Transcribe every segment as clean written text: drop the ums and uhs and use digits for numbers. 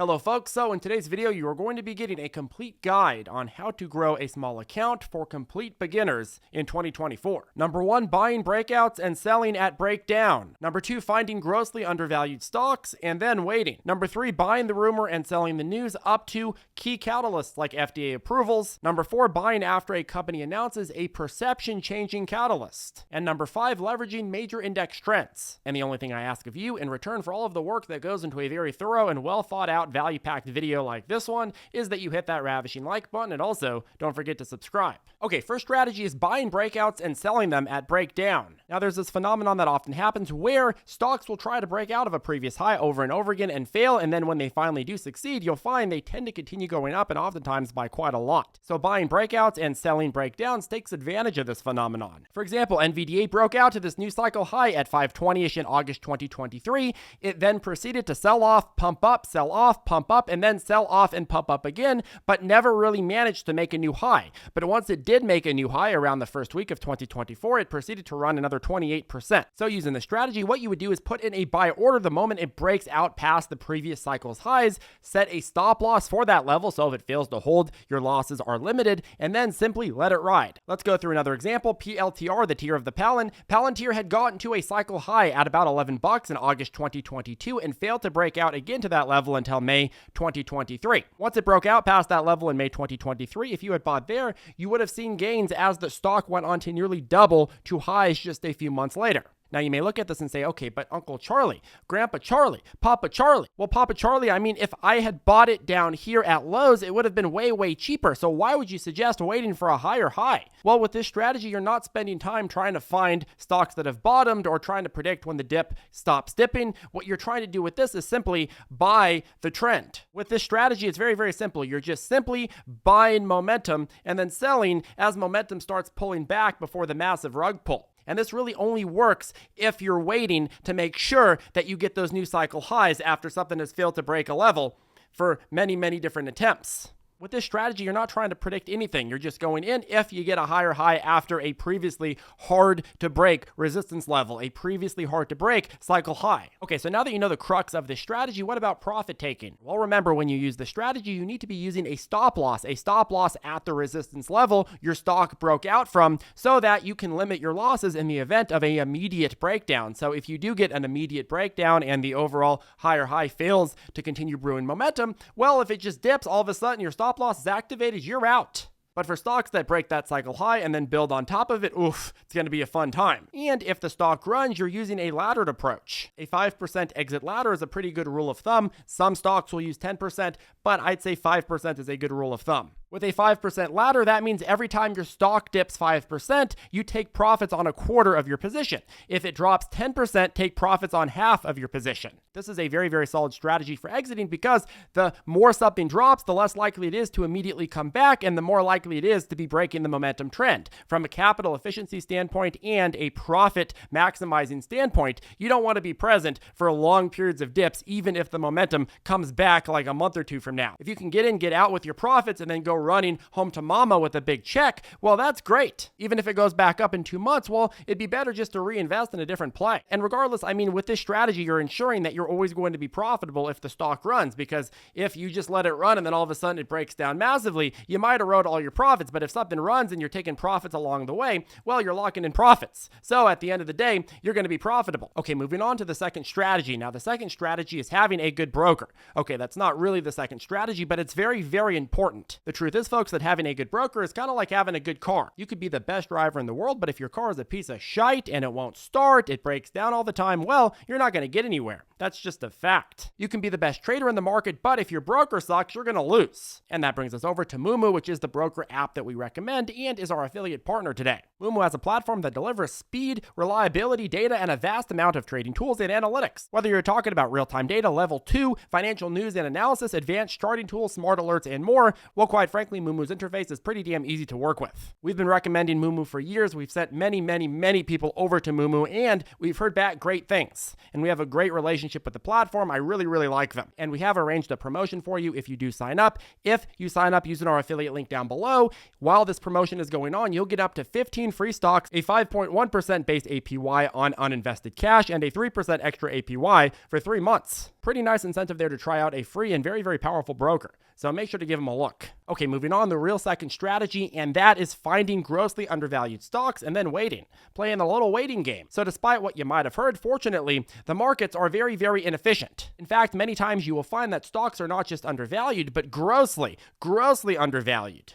Hello folks, so in today's video you are going to be getting a complete guide on how to grow a small account for complete beginners in 2024. Number 1, buying breakouts and selling at breakdown. Number 2, finding grossly undervalued stocks and then waiting. Number 3, buying the rumor and selling the news up to key catalysts like FDA approvals. Number 4, buying after a company announces a perception-changing catalyst. And number 5, leveraging major index trends. And the only thing I ask of you in return for all of the work that goes into a very thorough and well thought out value-packed video like this one is that you hit that ravishing like button, and also don't forget to subscribe. Okay, first strategy is buying breakouts and selling them at breakdown. Now there's this phenomenon that often happens where stocks will try to break out of a previous high over and over again and fail, and then when they finally do succeed, you'll find they tend to continue going up and oftentimes by quite a lot. So buying breakouts and selling breakdowns takes advantage of this phenomenon. For example, NVDA broke out to this new cycle high at 520-ish in August 2023. It then proceeded to sell off, pump up, sell off, pump up, and then sell off and pump up again, but never really managed to make a new high. But once it did make a new high around the first week of 2024, it proceeded to run another 28%. So using the strategy, what you would do is put in a buy order the moment it breaks out past the previous cycle's highs, set a stop loss for that level, so if it fails to hold, your losses are limited, and then simply let it ride. Let's go through another example. PLTR, the tier of the Palantir had gotten to a cycle high at about $11 in August 2022 and failed to break out again to that level until May 2023. Once it broke out past that level in May 2023, if you had bought there, you would have seen gains as the stock went on to nearly double to highs just a few months later. Now you may look at this and say, okay, but Uncle Charlie, Grandpa Charlie, Papa Charlie. Well, Papa Charlie, I mean, if I had bought it down here at lows, it would have been way, way cheaper. So why would you suggest waiting for a higher high? Well, with this strategy, you're not spending time trying to find stocks that have bottomed or trying to predict when the dip stops dipping. What you're trying to do with this is simply buy the trend. With this strategy, it's very, very simple. You're just simply buying momentum and then selling as momentum starts pulling back before the massive rug pull. And this really only works if you're waiting to make sure that you get those new cycle highs after something has failed to break a level for many, many different attempts. With this strategy, you're not trying to predict anything. You're just going in if you get a higher high after a previously hard to break resistance level, a previously hard to break cycle high. Okay, so now that you know the crux of this strategy, what about profit taking? Well, remember, when you use the strategy, you need to be using a stop loss at the resistance level your stock broke out from, so that you can limit your losses in the event of an immediate breakdown. So if you do get an immediate breakdown and the overall higher high fails to continue brewing momentum, well, if it just dips, all of a sudden your stop loss is activated, you're out. But for stocks that break that cycle high and then build on top of it, oof, it's going to be a fun time. And if the stock runs, you're using a laddered approach. A 5% exit ladder is a pretty good rule of thumb. Some stocks will use 10%, but I'd say 5% is a good rule of thumb. With a 5% ladder, that means every time your stock dips 5%, you take profits on a quarter of your position. If it drops 10%, take profits on half of your position. This is a very, very solid strategy for exiting because the more something drops, the less likely it is to immediately come back, and the more likely it is to be breaking the momentum trend. From a capital efficiency standpoint and a profit maximizing standpoint, you don't want to be present for long periods of dips, even if the momentum comes back like a month or two from now. If you can get in, get out with your profits, and then go running home to mama with a big check, well, that's great. Even if it goes back up in 2 months, well, it'd be better just to reinvest in a different play. And regardless, I mean, with this strategy, you're ensuring that you're always going to be profitable if the stock runs, because if you just let it run and then all of a sudden it breaks down massively, you might erode all your profits. But if something runs and you're taking profits along the way, well, you're locking in profits. So at the end of the day, you're going to be profitable. Okay, moving on to the second strategy. Now, the second strategy is having a good broker. Okay, that's not really the second strategy, but it's very, very important. The truth is, folks, that having a good broker is kind of like having a good car. You could be the best driver in the world, but if your car is a piece of shite and it won't start, it breaks down all the time, well, you're not going to get anywhere. That's just a fact. You can be the best trader in the market, but if your broker sucks, you're going to lose. And that brings us over to Moomoo, which is the broker app that we recommend and is our affiliate partner today. Moomoo has a platform that delivers speed, reliability, data, and a vast amount of trading tools and analytics. Whether you're talking about real-time data, level 2, financial news and analysis, advanced charting tools, smart alerts, and more, well, quite frankly, Moomoo's interface is pretty damn easy to work with. We've been recommending Moomoo for years. We've sent many people over to Moomoo, and we've heard back great things. And we have a great relationship with the platform. I really like them. And we have arranged a promotion for you if you do sign up. If you sign up using our affiliate link down below, while this promotion is going on, you'll get up to 15 free stocks, a 5.1% base APY on uninvested cash, and a 3% extra APY for 3 months. Pretty nice incentive there to try out a free and very, very powerful broker. So make sure to give them a look. Okay, moving on, the real second strategy, and that is finding grossly undervalued stocks and then waiting, playing a little waiting game. So despite what you might have heard, fortunately, the markets are very, very inefficient. In fact, many times you will find that stocks are not just undervalued, but grossly undervalued.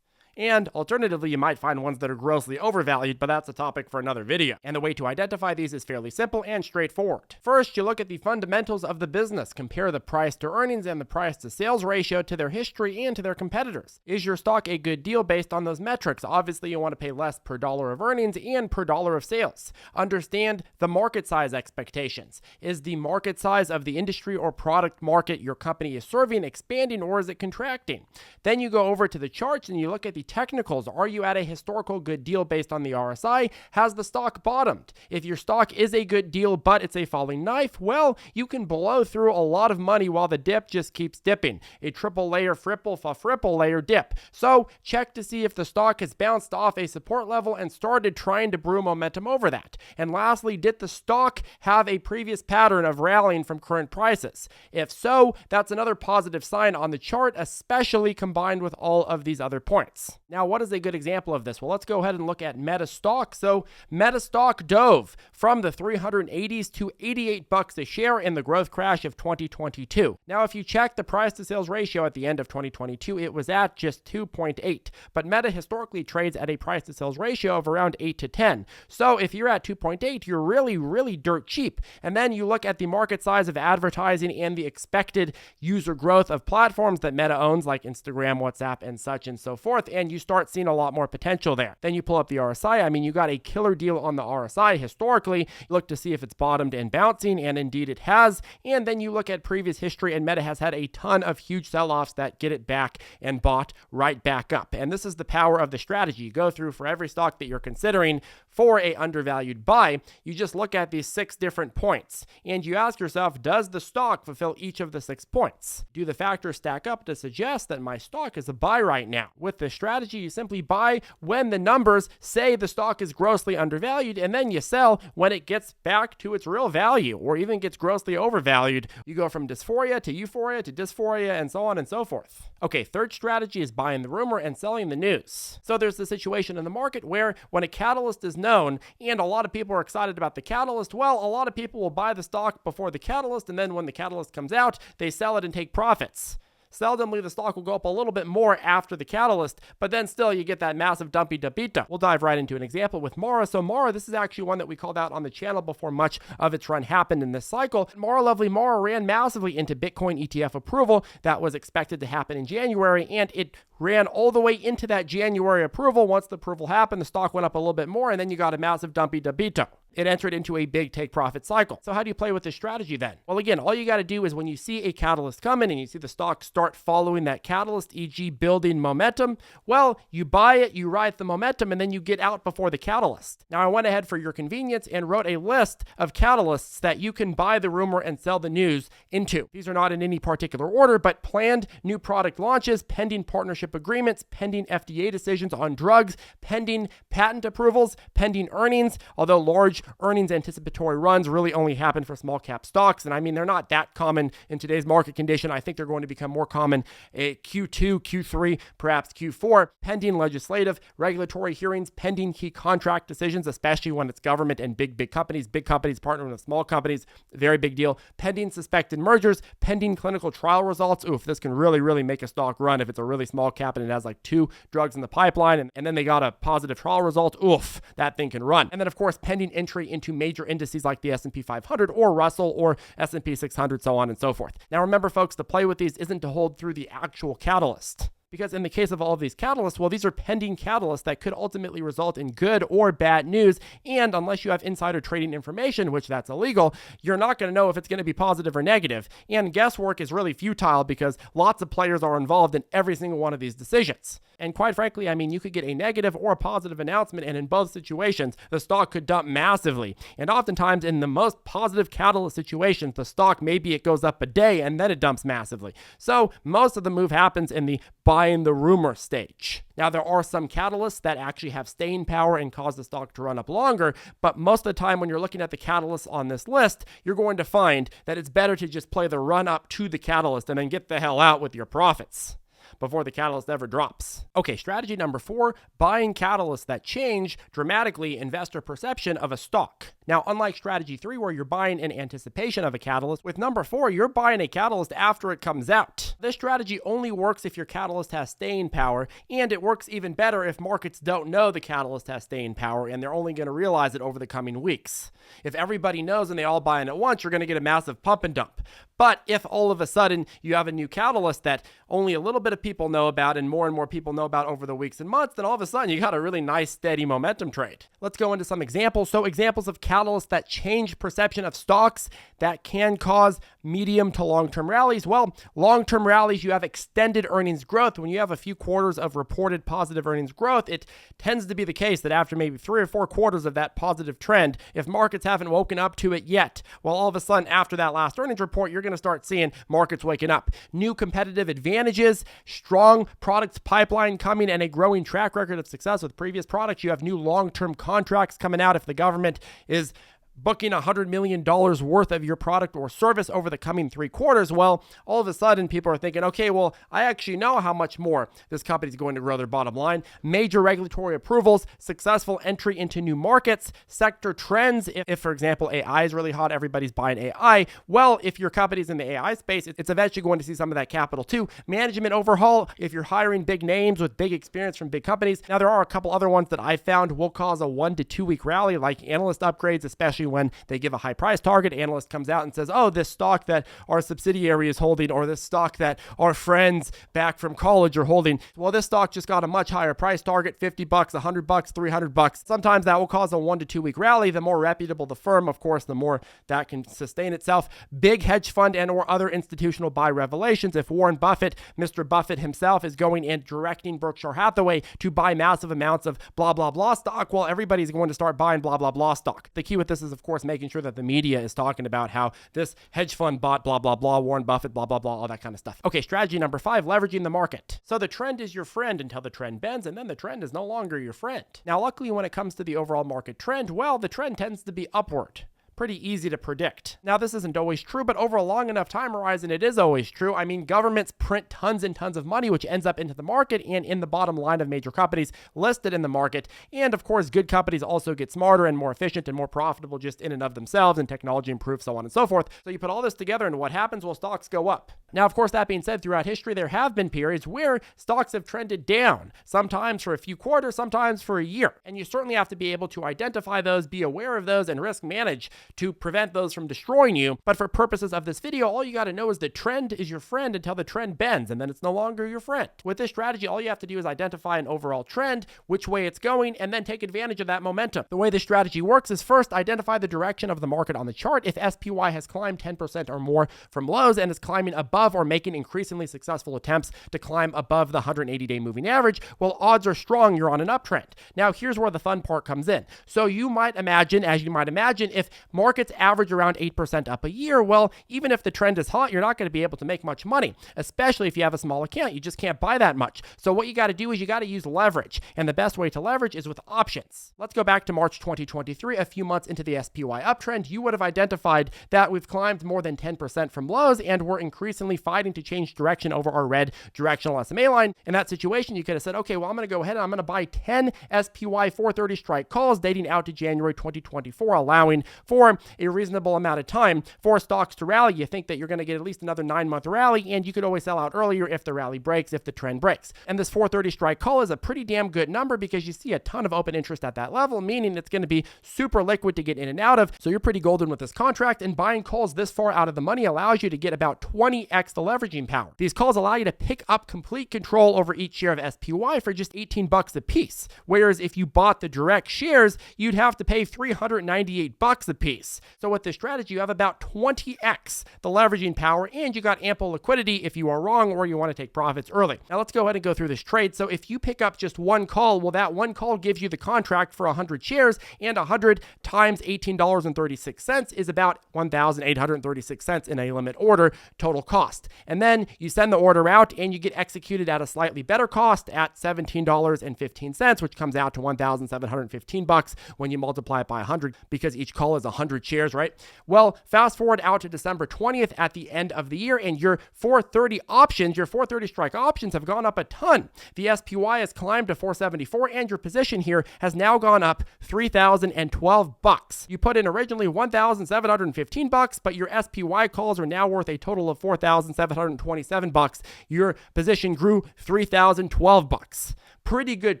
And alternatively, you might find ones that are grossly overvalued, but that's a topic for another video. And the way to identify these is fairly simple and straightforward. First, you look at the fundamentals of the business. Compare the price to earnings and the price to sales ratio to their history and to their competitors. Is your stock a good deal based on those metrics? Obviously, you want to pay less per dollar of earnings and per dollar of sales. Understand the market size expectations. Is the market size of the industry or product market your company is serving expanding, or is it contracting? Then you go over to the charts and you look at the technicals. Are you at a historical good deal based on the RSI? Has the stock bottomed? If your stock is a good deal but it's a falling knife, well, you can blow through a lot of money while the dip just keeps dipping. A triple layer, friple layer dip. So check to see if the stock has bounced off a support level and started trying to brew momentum over that. And lastly, did the stock have a previous pattern of rallying from current prices? If so, that's another positive sign on the chart, especially combined with all of these other points. Now, what is a good example of this? Well, let's go ahead and look at Meta stock. So Meta stock dove from the 380s to $88 a share in the growth crash of 2022. Now, if you check the price to sales ratio at the end of 2022, it was at just 2.8. But Meta historically trades at a price to sales ratio of around 8 to 10. So if you're at 2.8, you're really dirt cheap. And then you look at the market size of advertising and the expected user growth of platforms that Meta owns, like Instagram, WhatsApp, and such and so forth, and you start seeing a lot more potential there. Then you pull up the RSI. I mean, you got a killer deal on the RSI historically. You look to see if it's bottomed and bouncing, and indeed it has. And then you look at previous history, and Meta has had a ton of huge sell-offs that get it back and bought right back up. And this is the power of the strategy. You go through for every stock that you're considering for a undervalued buy, you just look at these 6 different points, and you ask yourself, does the stock fulfill each of the 6 points? Do the factors stack up to suggest that my stock is a buy right now? With this strategy, you simply buy when the numbers say the stock is grossly undervalued, and then you sell when it gets back to its real value or even gets grossly overvalued. You go from dysphoria to euphoria to dysphoria and so on and so forth. Okay, third strategy is buying the rumor and selling the news. So there's the situation in the market where when a catalyst is known and a lot of people are excited about the catalyst, well, a lot of people will buy the stock before the catalyst, and then when the catalyst comes out, they sell it and take profits. Seldomly, the stock will go up a little bit more after the catalyst, but then still you get that massive dumpy dupita. We'll dive right into an example with Mara. So Mara, this is actually one that we called out on the channel before much of its run happened in this cycle. Mara ran massively into Bitcoin ETF approval that was expected to happen in January, and it ran all the way into that January approval. Once the approval happened, the stock went up a little bit more, and then you got a massive dumpy dupita. It entered into a big take profit cycle. So how do you play with this strategy then? Well, again, all you got to do is when you see a catalyst coming and you see the stock start following that catalyst, e.g. building momentum, well, you buy it, you ride the momentum, and then you get out before the catalyst. Now, I went ahead for your convenience and wrote a list of catalysts that you can buy the rumor and sell the news into. These are not in any particular order, but planned new product launches, pending partnership agreements, pending FDA decisions on drugs, pending patent approvals, pending earnings, although large earnings anticipatory runs really only happen for small cap stocks. And I mean, they're not that common in today's market condition. I think they're going to become more common at Q2, Q3, perhaps Q4, pending legislative, regulatory hearings, pending key contract decisions, especially when it's government and big companies partnering with small companies, very big deal, pending suspected mergers, pending clinical trial results. Oof, this can really make a stock run if it's a really small cap and it has like 2 drugs in the pipeline and then they got a positive trial result. Oof, that thing can run. And then of course, pending entry into major indices like the S&P 500 or Russell or S&P 600, so on and so forth. Now remember folks, the play with these isn't to hold through the actual catalyst. Because in the case of all of these catalysts, well, these are pending catalysts that could ultimately result in good or bad news. And unless you have insider trading information, which that's illegal, you're not going to know if it's going to be positive or negative. And guesswork is really futile because lots of players are involved in every single one of these decisions. And quite frankly, I mean, you could get a negative or a positive announcement, and in both situations, the stock could dump massively. And oftentimes, in the most positive catalyst situations, the stock, maybe it goes up a day and then it dumps massively. So most of the move happens in the buying the rumor stage. Now, there are some catalysts that actually have staying power and cause the stock to run up longer, but most of the time when you're looking at the catalysts on this list, you're going to find that it's better to just play the run up to the catalyst and then get the hell out with your profits before the catalyst ever drops. Okay, strategy number 4, buying catalysts that change dramatically investor perception of a stock. Now, unlike strategy 3, where you're buying in anticipation of a catalyst, with number 4, you're buying a catalyst after it comes out. This strategy only works if your catalyst has staying power, and it works even better if markets don't know the catalyst has staying power, and they're only going to realize it over the coming weeks. If everybody knows and they all buy in at once, you're going to get a massive pump and dump. But if all of a sudden you have a new catalyst that only a little bit of people know about and more people know about over the weeks and months, then all of a sudden you got a really nice steady momentum trade. Let's go into some examples. So examples of catalysts that change perception of stocks that can cause medium to long-term rallies. Well, long-term rallies, you have extended earnings growth. When you have a few quarters of reported positive earnings growth, it tends to be the case that after maybe 3 or 4 quarters of that positive trend, if markets haven't woken up to it yet, well, all of a sudden after that last earnings report, you're going to start seeing markets waking up. New competitive advantages, strong products pipeline coming, and a growing track record of success with previous products. You have new long-term contracts coming out if the government is booking $100 million worth of your product or service over the coming 3 quarters, well, all of a sudden people are thinking, okay, well, I actually know how much more this company is going to grow their bottom line. Major regulatory approvals, successful entry into new markets, sector trends. If for example, AI is really hot, everybody's buying AI. Well, if your company's in the AI space, it's eventually going to see some of that capital too. Management overhaul, if you're hiring big names with big experience from big companies. Now, there are a couple other ones that I found will cause a 1 to 2 week rally, like analyst upgrades, especially when they give a high price target. Analyst comes out and says, oh, this stock that our subsidiary is holding, or this stock that our friends back from college are holding, well, this stock just got a much higher price target, $50, $100, $300. Sometimes that will cause a 1 to 2 week rally. The more reputable the firm, of course, the more that can sustain itself. Big hedge fund and or other institutional buy revelations. If Warren Buffett, Mr. Buffett himself, is going and directing Berkshire Hathaway to buy massive amounts of blah, blah, blah stock, well, everybody's going to start buying blah, blah, blah stock. The key with this is, of course, making sure that the media is talking about how this hedge fund bought blah, blah, blah, Warren Buffett, blah, blah, blah, all that kind of stuff. Okay, strategy number 5, leveraging the market. So the trend is your friend until the trend bends, and then the trend is no longer your friend. Now, luckily, when it comes to the overall market trend, well, the trend tends to be upward. Pretty easy to predict. Now, this isn't always true, but over a long enough time horizon, it is always true. I mean, governments print tons and tons of money, which ends up into the market and in the bottom line of major companies listed in the market. And of course, good companies also get smarter and more efficient and more profitable just in and of themselves, and technology improves, so on and so forth. So you put all this together, and what happens? Well, stocks go up. Now, of course, that being said, throughout history, there have been periods where stocks have trended down, sometimes for a few quarters, sometimes for a year. And you certainly have to be able to identify those, be aware of those, and risk manage to prevent those from destroying you. But for purposes of this video, all you got to know is the trend is your friend until the trend bends, and then it's no longer your friend. With this strategy, all you have to do is identify an overall trend, which way it's going, and then take advantage of that momentum. The way this strategy works is first identify the direction of the market on the chart. If SPY has climbed 10% or more from lows and is climbing above or making increasingly successful attempts to climb above the 180-day moving average, well, odds are strong you're on an uptrend. Now, here's where the fun part comes in. So you might imagine, if markets average around 8% up a year, well, even if the trend is hot, you're not going to be able to make much money, especially if you have a small account. You just can't buy that much. So what you got to do is you got to use leverage. And the best way to leverage is with options. Let's go back to March 2023, a few months into the SPY uptrend. You would have identified that we've climbed more than 10% from lows, and we're increasingly fighting to change direction over our red directional SMA line. In that situation, you could have said, okay, well, I'm going to go ahead and I'm going to buy 10 SPY 430 strike calls dating out to January 2024, allowing for a reasonable amount of time for stocks to rally. You think that you're going to get at least another 9-month rally, and you could always sell out earlier if the rally breaks, if the trend breaks. And this 430 strike call is a pretty damn good number because you see a ton of open interest at that level, meaning it's going to be super liquid to get in and out of. So you're pretty golden with this contract, and buying calls this far out of the money allows you to get about 20x the leveraging power. These calls allow you to pick up complete control over each share of SPY for just $18 a piece. Whereas if you bought the direct shares, you'd have to pay $398 a piece. release. So with this strategy, you have about 20x the leveraging power, and you got ample liquidity if you are wrong or you want to take profits early. Now let's go ahead and go through this trade. So if you pick up just one call, well, that one call gives you the contract for 100 shares, and 100 times $18.36 is about $1,836 in a limit order total cost. And then you send the order out and you get executed at a slightly better cost at $17.15, which comes out to $1,715 when you multiply it by 100, because each call is 100 shares, right? Well, fast forward out to December 20th at the end of the year, and your 430 options, your 430 strike options have gone up a ton. The SPY has climbed to 474, and your position here has now gone up $3,012. You put in originally $1,715, but your SPY calls are now worth a total of $4,727. Your position grew $3,012. Pretty good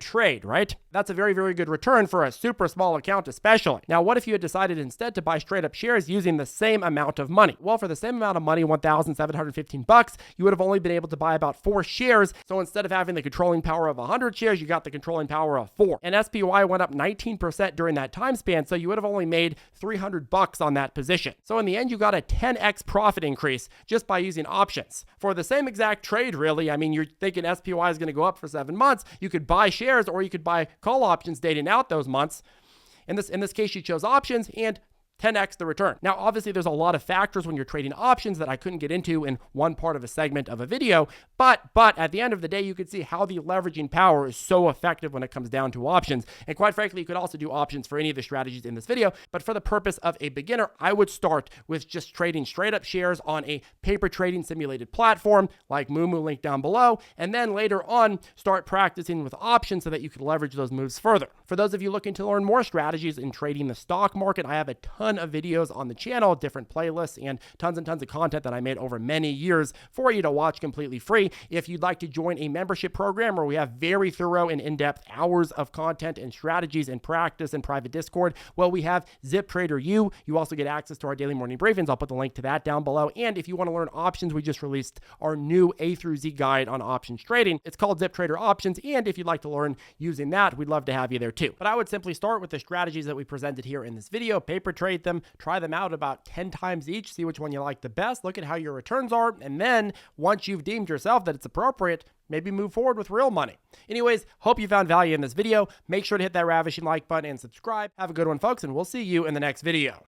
trade, right? That's a very, very good return for a super small account especially. Now, what if you had decided instead to buy straight up shares using the same amount of money? Well, for the same amount of money, $1,715, you would have only been able to buy about 4 shares. So instead of having the controlling power of 100 shares, you got the controlling power of 4. And SPY went up 19% during that time span, so you would have only made $300 on that position. So in the end, you got a 10x profit increase just by using options. For the same exact trade, really, I mean, you're thinking SPY is going to go up for 7 months. You could buy shares or you could buy call options dating out those months. In this case, you chose options and 10x the return. Now, obviously, there's a lot of factors when you're trading options that I couldn't get into in one part of a segment of a video, but at the end of the day, you could see how the leveraging power is so effective when it comes down to options. And quite frankly, you could also do options for any of the strategies in this video, but for the purpose of a beginner, I would start with just trading straight up shares on a paper trading simulated platform like Moomoo, link down below, and then later on, start practicing with options so that you can leverage those moves further. For those of you looking to learn more strategies in trading the stock market, I have a ton of videos on the channel, different playlists, and tons of content that I made over many years for you to watch completely free. If you'd like to join a membership program where we have very thorough and in-depth hours of content and strategies and practice and private Discord, well, we have ZipTrader U. You also get access to our daily morning briefings. I'll put the link to that down below. And if you want to learn options, we just released our new A through Z guide on options trading. It's called ZipTrader Options. And if you'd like to learn using that, we'd love to have you there too. But I would simply start with the strategies that we presented here in this video, paper trade them, try them out about 10 times each, see which one you like the best, look at how your returns are, and then once you've deemed yourself that it's appropriate, maybe move forward with real money. Anyways, hope you found value in this video. Make sure to hit that ravishing like button and subscribe. Have a good one, folks, and we'll see you in the next video.